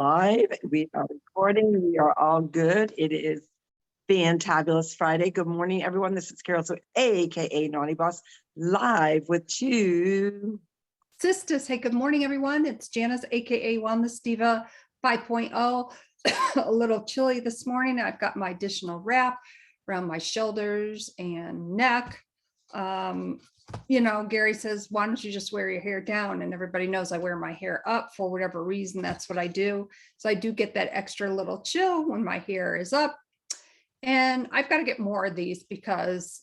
Live. We are recording. We are all good. It is Fantabulous Friday. Good morning, everyone. This is Carroll-Sue, aka Naughty Boss, live with TwoSistas. Hey, good morning, everyone. It's Janis, aka Wellness Diva 5.0. A little chilly this morning. I've got my additional wrap around my shoulders and neck. You know, Gary says, why don't you just wear your hair down? And everybody knows I wear my hair up for whatever reason. That's what I do. So I do get that extra little chill when my hair is up. And I've got to get more of these because,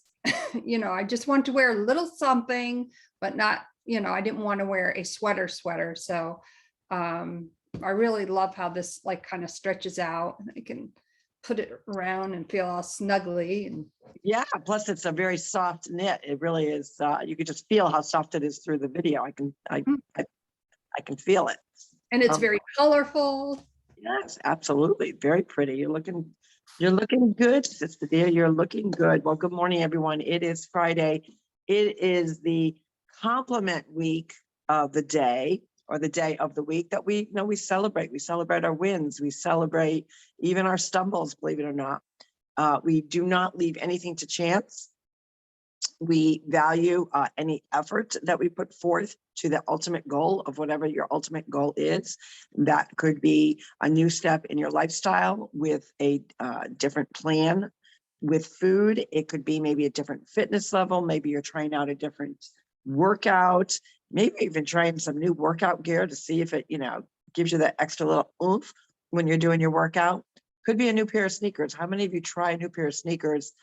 you know, I just want to wear a little something, but not, you know, I didn't want to wear a sweater. So I really love how this like kind of stretches out. I can put it around and feel all snuggly. And yeah, plus it's a very soft knit. It really is. You could just feel how soft it is through the video. I can feel it. And it's very colorful. Yes, absolutely. Very pretty. You're looking good, Sister dear. You're looking good. Well, good morning, everyone. It is Friday. It is the compliment week of the day, or the day of the week that we celebrate. We celebrate our wins. We celebrate even our stumbles, believe it or not. We do not leave anything to chance. We value any effort that we put forth to the ultimate goal of whatever your ultimate goal is. That could be a new step in your lifestyle with a different plan with food. It could be maybe a different fitness level. Maybe you're trying out a different workout, maybe even trying some new workout gear to see if it, you know, gives you that extra little oomph when you're doing your workout. Could be a new pair of sneakers. How many of you try a new pair of sneakers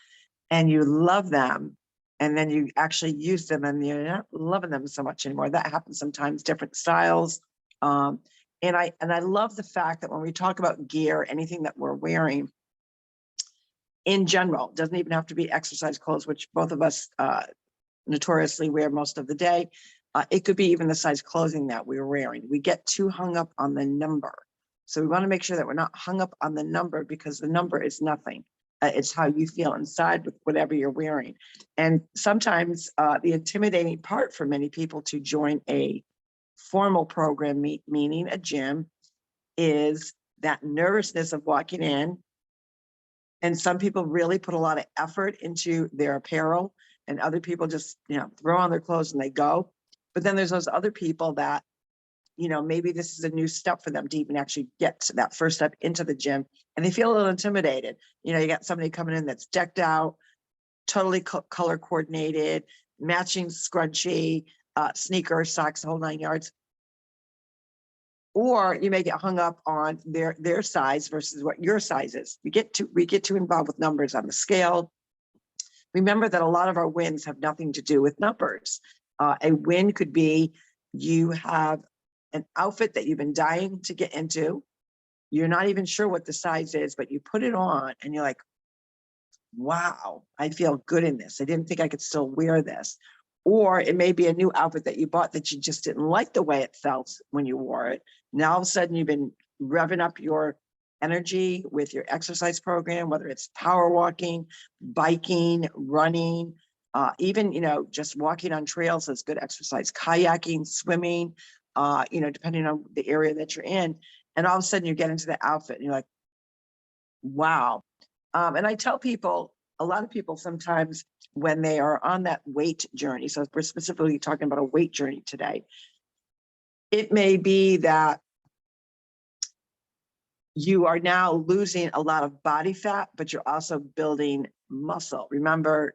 and you love them, and then you actually use them and you're not loving them so much anymore? That happens sometimes, different styles. And I love the fact that when we talk about gear, anything that we're wearing in general, doesn't even have to be exercise clothes, which both of us notoriously wear most of the day. It could be even the size clothing that we're wearing. We get too hung up on the number. So we want to make sure that we're not hung up on the number, because the number is nothing. It's how you feel inside with whatever you're wearing. And sometimes the intimidating part for many people to join a formal program, meaning a gym, is that nervousness of walking in. And some people really put a lot of effort into their apparel, and other people just, you know, throw on their clothes and they go. But then there's those other people that, you know, maybe this is a new step for them to even actually get to that first step into the gym, and they feel a little intimidated. You know, you got somebody coming in that's decked out, totally color coordinated, matching scrunchie, sneakers, socks, the whole 9 yards. Or you may get hung up on their size versus what your size is. We get too involved with numbers on the scale. Remember that a lot of our wins have nothing to do with numbers. A win could be you have an outfit that you've been dying to get into. You're not even sure what the size is, but you put it on and you're like, wow, I feel good in this. I didn't think I could still wear this. Or it may be a new outfit that you bought that you just didn't like the way it felt when you wore it. Now all of a sudden you've been revving up your energy with your exercise program, whether it's power walking, biking, running, even, you know, just walking on trails is good exercise, kayaking, swimming, you know, depending on the area that you're in. And all of a sudden you get into the outfit and you're like, wow. And I tell people, a lot of people sometimes when they are on that weight journey, so we're specifically talking about a weight journey today, it may be that you are now losing a lot of body fat, but you're also building muscle. Remember,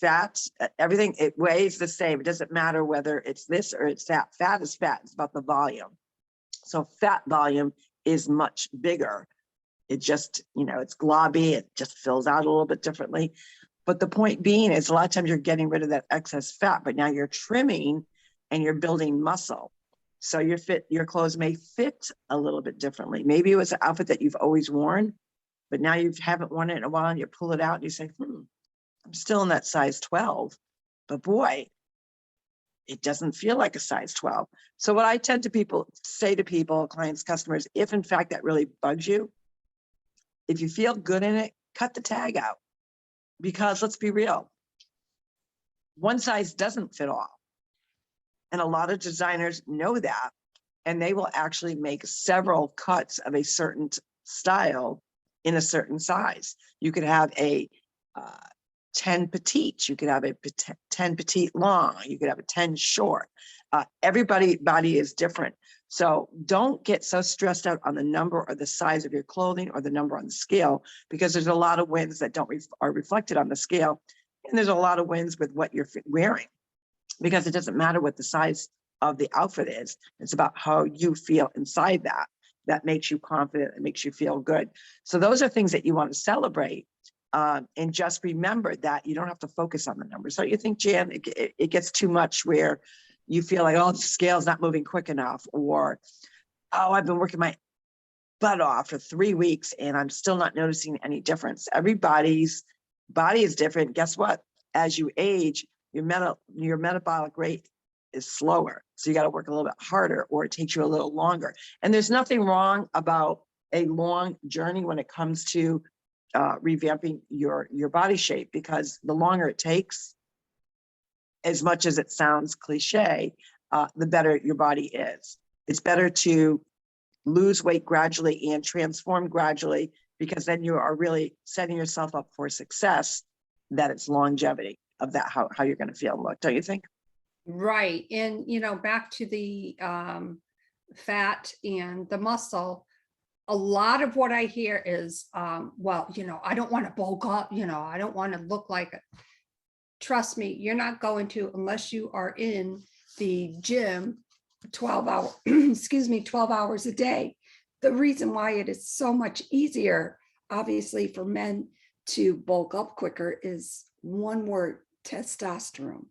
fat, everything, it weighs the same. It doesn't matter whether it's this or it's that. Fat is fat. It's about the volume. So fat volume is much bigger. It just, you know, it's globby. It just fills out a little bit differently. But the point being is a lot of times you're getting rid of that excess fat, but now you're trimming and you're building muscle. So your clothes may fit a little bit differently. Maybe it was an outfit that you've always worn, but now you haven't worn it in a while and you pull it out and you say, I'm still in that size 12, but boy, it doesn't feel like a size 12. So what I tend to say to people, clients, customers, if in fact that really bugs you, if you feel good in it, cut the tag out. Because let's be real, one size doesn't fit all. And a lot of designers know that. and they will actually make several cuts of a certain style in a certain size. You could have a 10 petite, you could have a 10 petite long, you could have a 10 short. Everybody body is different. So don't get so stressed out on the number or the size of your clothing or the number on the scale, because there's a lot of wins that are reflected on the scale. And there's a lot of wins with what you're wearing, because it doesn't matter what the size of the outfit is. It's about how you feel inside that makes you confident, it makes you feel good. So those are things that you want to celebrate. And just remember that you don't have to focus on the numbers. So you think, Jan, it gets too much where you feel like, oh, the scale's not moving quick enough, or, oh, I've been working my butt off for 3 weeks and I'm still not noticing any difference. Everybody's body is different. Guess what? As you age, your metabolic rate is slower. So you got to work a little bit harder, or it takes you a little longer. And there's nothing wrong about a long journey when it comes to revamping your body shape, because the longer it takes, as much as it sounds cliche, the better your body is. It's better to lose weight gradually and transform gradually, because then you are really setting yourself up for success, that it's longevity of that, how you're going to feel and look, don't you think? Right. And, back to the fat and the muscle, a lot of what I hear is, well, I don't want to bulk up, I don't want to look like it. Trust me, you're not going to, unless you are in the gym 12 hours a day. The reason why it is so much easier, obviously, for men to bulk up quicker is one word: testosterone.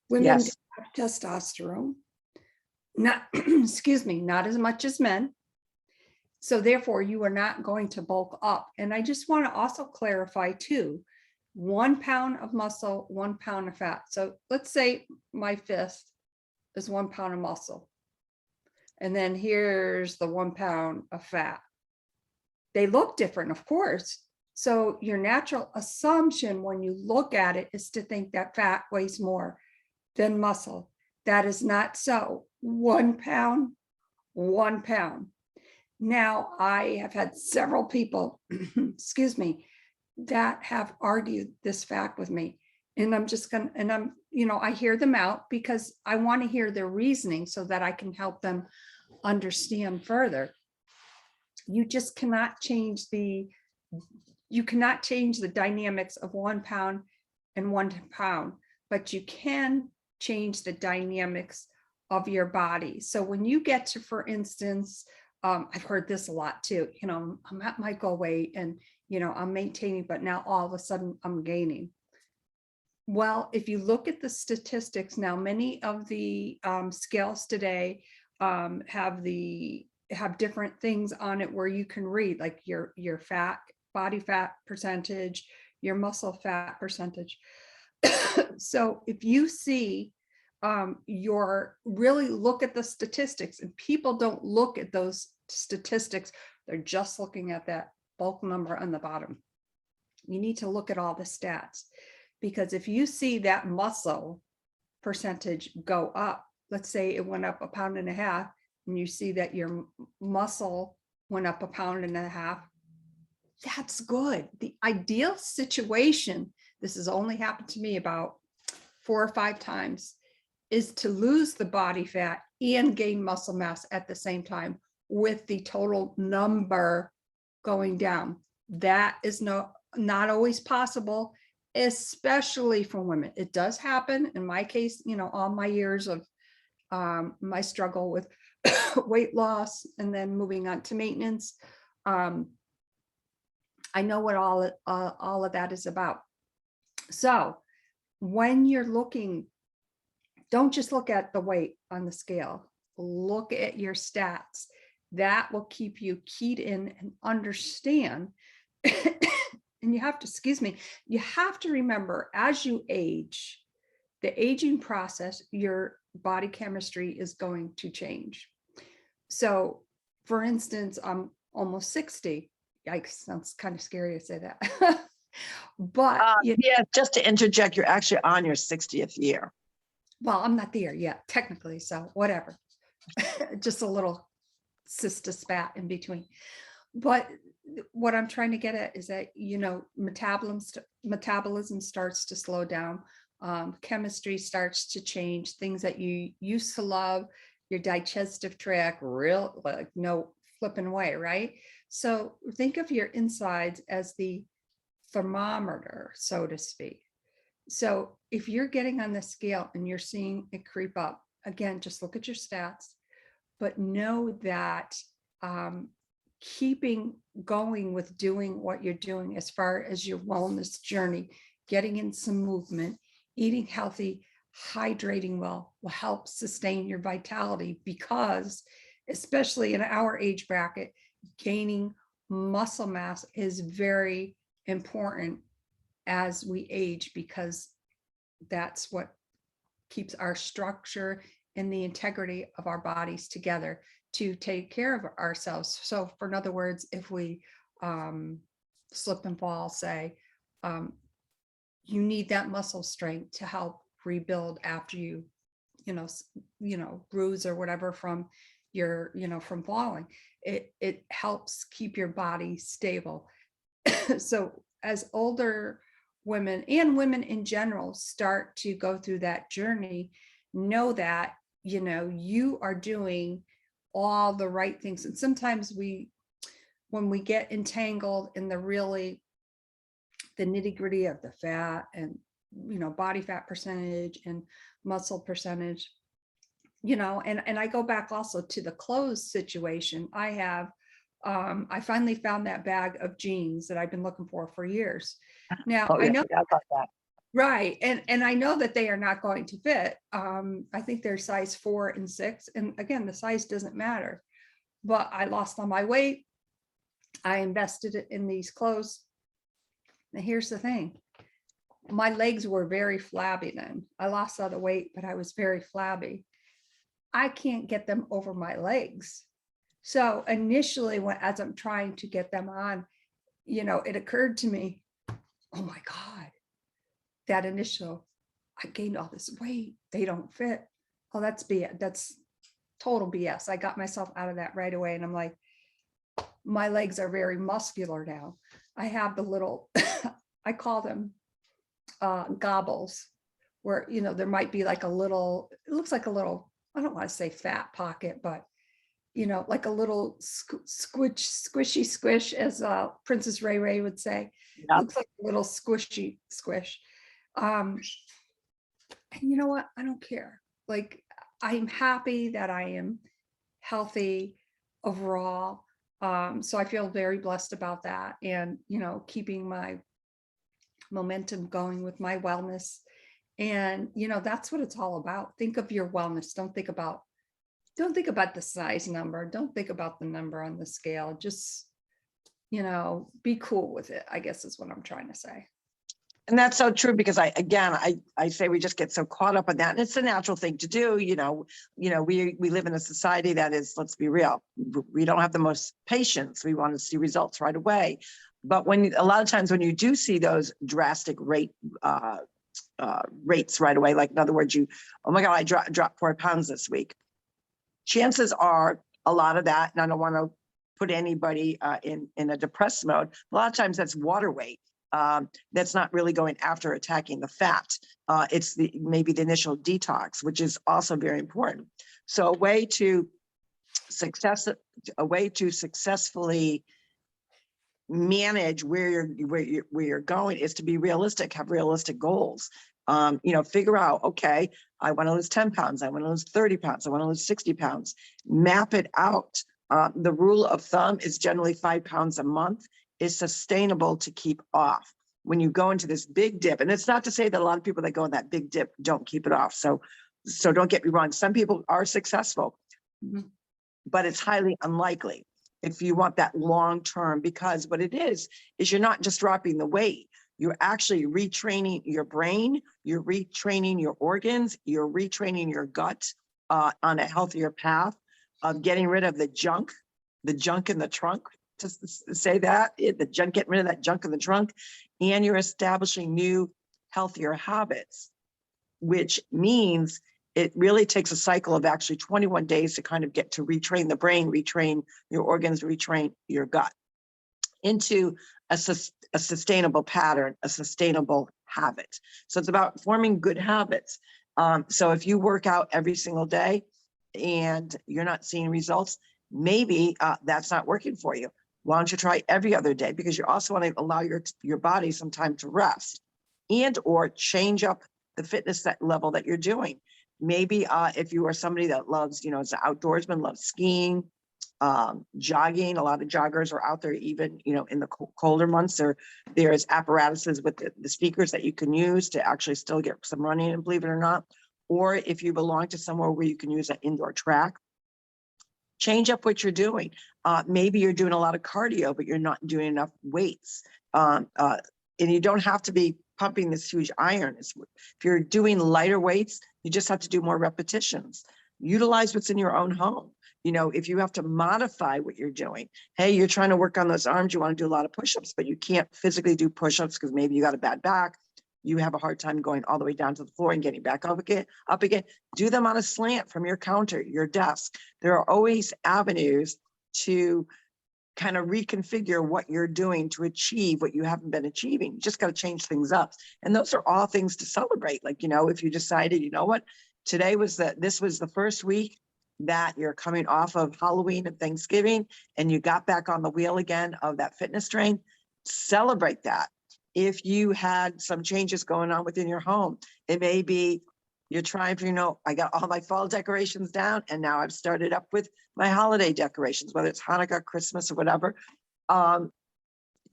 Women Yes. have testosterone, not, not as much as men. So therefore, you are not going to bulk up. And I just want to also clarify too, 1 pound of muscle, 1 pound of fat. So let's say my fist is 1 pound of muscle. And then here's the 1 pound of fat. They look different, of course. So your natural assumption when you look at it is to think that fat weighs more than muscle. That is not so. 1 pound, 1 pound. Now, I have had several people, that have argued this fact with me. And I'm just going to, and I'm, I hear them out because I want to hear their reasoning so that I can help them understand further. You just cannot change the dynamics of 1 pound and 1 pound, but you can change the dynamics of your body. So when you get to, for instance, I've heard this a lot too, I'm at my goal weight and, I'm maintaining, but now all of a sudden I'm gaining. Well, if you look at the statistics now, many of the scales today have different things on it where you can read, like your fat, body fat percentage, your muscle fat percentage. So if you see really look at the statistics, and people don't look at those statistics, they're just looking at that bulk number on the bottom. You need to look at all the stats, because if you see that muscle percentage go up, let's say it went up 1.5 pounds, and you see that your muscle went up 1.5 pounds, that's good. The ideal situation, this has only happened to me about 4 or 5 times, is to lose the body fat and gain muscle mass at the same time, with the total number going down. That is not always possible, especially for women. It does happen. In my case, all my years of my struggle with weight loss and then moving on to maintenance, I know what all of that is about. So when you're looking, don't just look at the weight on the scale, look at your stats. That will keep you keyed in and understand. And you have to, you have to remember, as you age, the aging process, your body chemistry is going to change. So for instance, I'm almost 60. Yikes, sounds kind of scary to say that. But yeah, just to interject, you're actually on your 60th year. Well, I'm not there yet, technically, so whatever. just a little sister spat in between. But what I'm trying to get at is that, you know, metabolism starts to slow down. Chemistry starts to change. Things that you used to love, your digestive tract, real, like no flipping way, right? So think of your insides as the thermometer, so to speak. So if you're getting on the scale and you're seeing it creep up, again, just look at your stats, but know that keeping going with doing what you're doing as far as your wellness journey, getting in some movement, eating healthy, hydrating well, will help sustain your vitality, because especially in our age bracket, gaining muscle mass is very important as we age, because that's what keeps our structure and the integrity of our bodies together to take care of ourselves. So for in other words, if we slip and fall, say, you need that muscle strength to help rebuild after you bruise or whatever from your, from falling. It helps keep your body stable. So as older women and women in general start to go through that journey, know that, you are doing all the right things. And sometimes when we get entangled in the nitty gritty of the fat and, body fat percentage and muscle percentage, and I go back also to the clothes situation. I finally found that bag of jeans that I've been looking for years. Now, Oh, yeah, I know, I forgot about that. right. And I know that they are not going to fit. I think they're size 4 and 6. And again, the size doesn't matter, but I lost all my weight. I invested it in these clothes. Now, here's the thing. My legs were very flabby then. I lost all the weight, but I was very flabby. I can't get them over my legs. So initially, as I'm trying to get them on, it occurred to me, oh my God, that initial, I gained all this weight. They don't fit. Oh, that's BS. That's total BS. I got myself out of that right away. And I'm like, my legs are very muscular now. I have the little, I call them gobbles, where, there might be like a little, it looks like a little, I don't want to say fat pocket, but, like a little squishy squish, as Princess RaeRae would say. Yeah. Looks like a little squishy squish. And you know what? I don't care. Like, I'm happy that I am healthy overall. So I feel very blessed about that, and, keeping my momentum going with my wellness. And, that's what it's all about. Think of your wellness. Don't think about the size number. Don't think about the number on the scale. Just, be cool with it, I guess is what I'm trying to say. And that's so true, because I say we just get so caught up in that, and it's a natural thing to do. We live in a society that is, let's be real, we don't have the most patience. We want to see results right away. But a lot of times when you do see those drastic rates right away, like in other words, oh my God, I dropped 4 pounds this week. Chances are a lot of that, and I don't want to put anybody in a depressed mode. A lot of times that's water weight. That's not really going after attacking the fat. It's maybe the initial detox, which is also very important. So a way to successfully manage where you're going is to be realistic, have realistic goals. Figure out, okay, I want to lose 10 pounds. I want to lose 30 pounds. I want to lose 60 pounds. Map it out. The rule of thumb is generally 5 pounds a month is sustainable to keep off. When you go into this big dip, and it's not to say that a lot of people that go in that big dip don't keep it off. So don't get me wrong. Some people are successful, but it's highly unlikely if you want that long term, because what it is you're not just dropping the weight. You're actually retraining your brain, you're retraining your organs, you're retraining your gut on a healthier path of getting rid of the junk in the trunk, to say that, getting rid of that junk in the trunk, and you're establishing new, healthier habits, which means it really takes a cycle of actually 21 days to kind of get to retrain the brain, retrain your organs, retrain your gut into a sustainable pattern, a sustainable habit. So it's about forming good habits. So if you work out every single day and you're not seeing results, maybe that's not working for you. Why don't you try every other day? Because you also want to allow your body some time to rest and or change up the fitness level that you're doing. Maybe if you are somebody that loves, is an outdoorsman, loves skiing, jogging. A lot of joggers are out there, even, in the colder months. There's apparatuses with the speakers that you can use to actually still get some running in, believe it or not. Or if you belong to somewhere where you can use an indoor track, change up what you're doing. Maybe you're doing a lot of cardio, but you're not doing enough weights. And you don't have to be pumping this huge iron. If you're doing lighter weights, you just have to do more repetitions. Utilize what's in your own home. If you have to modify what you're doing, hey, you're trying to work on those arms, you want to do a lot of push-ups, but you can't physically do push-ups because maybe you got a bad back. You have a hard time going all the way down to the floor and getting back up again. Do them on a slant from your counter, your desk. There are always avenues to kind of reconfigure what you're doing to achieve what you haven't been achieving. You just got to change things up. And those are all things to celebrate. Like, if you decided, what, this was the first week that you're coming off of Halloween and Thanksgiving, and you got back on the wheel again of that fitness train, celebrate that. If you had some changes going on within your home, it may be you're trying for, I got all my fall decorations down, and now I've started up with my holiday decorations, whether it's Hanukkah, Christmas, or whatever.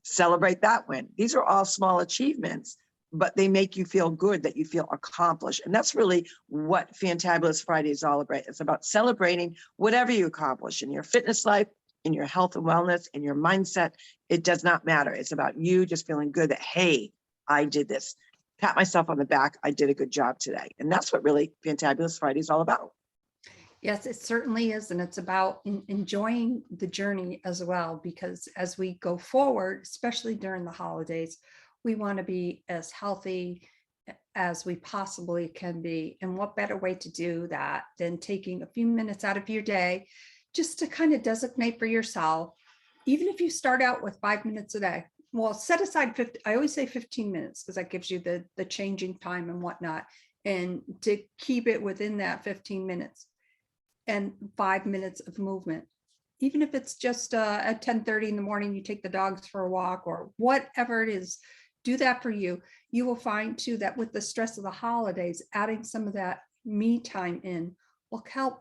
Celebrate that win. These are all small achievements, but they make you feel good, that you feel accomplished. And that's really what Fantabulous Friday is all about. It's about celebrating whatever you accomplish in your fitness life, in your health and wellness, in your mindset. It does not matter. It's about you just feeling good that, hey, I did this. Pat myself on the back. I did a good job today. And that's what really Fantabulous Friday is all about. Yes, it certainly is. And it's about enjoying the journey as well, because as we go forward, especially during the holidays, we want to be as healthy as we possibly can be. And what better way to do that than taking a few minutes out of your day just to kind of designate for yourself, even if you start out with 5 minutes a day. Well, set aside 50, I always say 15 minutes because that gives you the changing time and whatnot, and to keep it within that 15 minutes and 5 minutes of movement. Even if it's just at 10:30 in the morning, you take the dogs for a walk or whatever it is, do that for you. You will find too that with the stress of the holidays, adding some of that me time in will help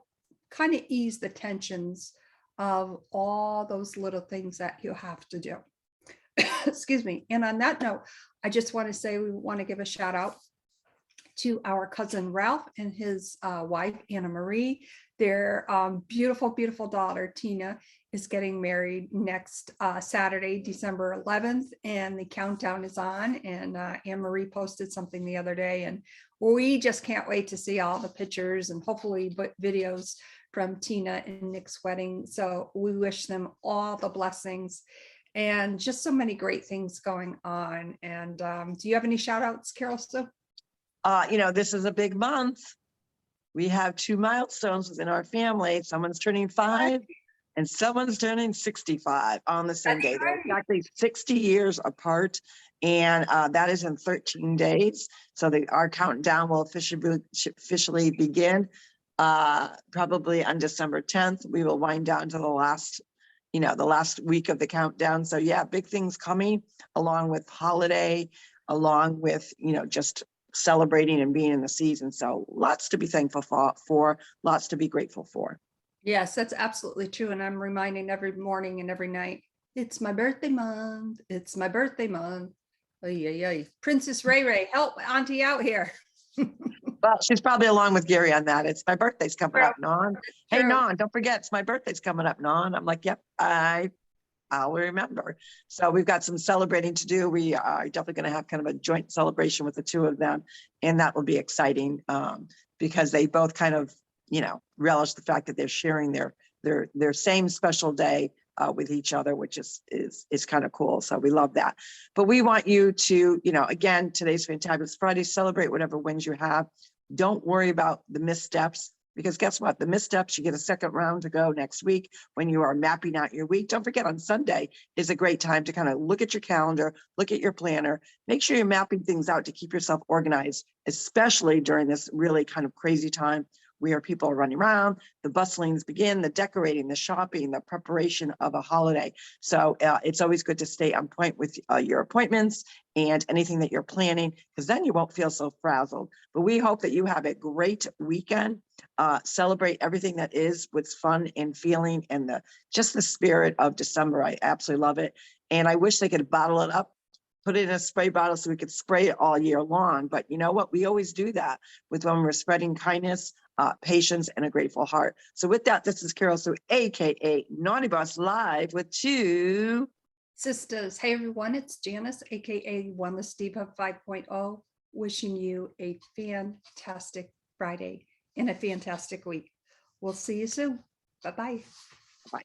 kind of ease the tensions of all those little things that you have to do. Excuse me. And on that note, I just want to say we want to give a shout out to our cousin Ralph and his wife, Anna Marie. Their beautiful, beautiful daughter, Tina, is getting married next Saturday, December 11th, and the countdown is on. And Anne Marie posted something the other day, and we just can't wait to see all the pictures and hopefully videos from Tina and Nick's wedding. So we wish them all the blessings and just so many great things going on. And do you have any shout outs, Carroll-Sue? This is a big month. We have 2 milestones within our family. Someone's turning 5 and someone's turning 65 on the same day. They're exactly 60 years apart, and that is in 13 days. So our countdown will officially begin probably on December 10th. We will wind down to the last week of the countdown. So yeah, big things coming along with holiday, along with, just celebrating and being in the season. So lots to be thankful for, lots to be grateful for. Yes, that's absolutely true. And I'm reminding every morning and every night, it's my birthday month. It's my birthday month. Ay, ay, ay. Princess RaeRae, help Auntie out here. Well, she's probably along with Gary on that. It's my birthday's coming up, Non. Hey, Non, don't forget, it's my birthday's coming up, Non. I'm like, yep, I'll remember. So we've got some celebrating to do. We are definitely going to have kind of a joint celebration with the two of them. And that will be exciting because they both kind of, relish the fact that they're sharing their same special day with each other, which is kind of cool. So we love that. But we want you to, again, today's Fantabulous Friday, celebrate whatever wins you have. Don't worry about the missteps, because guess what? The missteps, you get a second round to go next week when you are mapping out your week. Don't forget, on Sunday is a great time to kind of look at your calendar, look at your planner, make sure you're mapping things out to keep yourself organized, especially during this really kind of crazy time where people are running around, the bustlings begin, the decorating, the shopping, the preparation of a holiday. So it's always good to stay on point with your appointments and anything that you're planning, because then you won't feel so frazzled. But we hope that you have a great weekend. Celebrate everything that is with fun and feeling and just the spirit of December. I absolutely love it. And I wish they could bottle it up, put it in a spray bottle so we could spray it all year long. But you know what? We always do that with when we're spreading kindness, patience, and a grateful heart. So with that, this is Carroll-Sue, AKA Naughty Boss, live with Two Sisters. Hey everyone, it's Janis, AKA Wellness Diva 5.0, wishing you a fantastic Friday and a fantastic week. We'll see you soon. Bye-bye. Bye.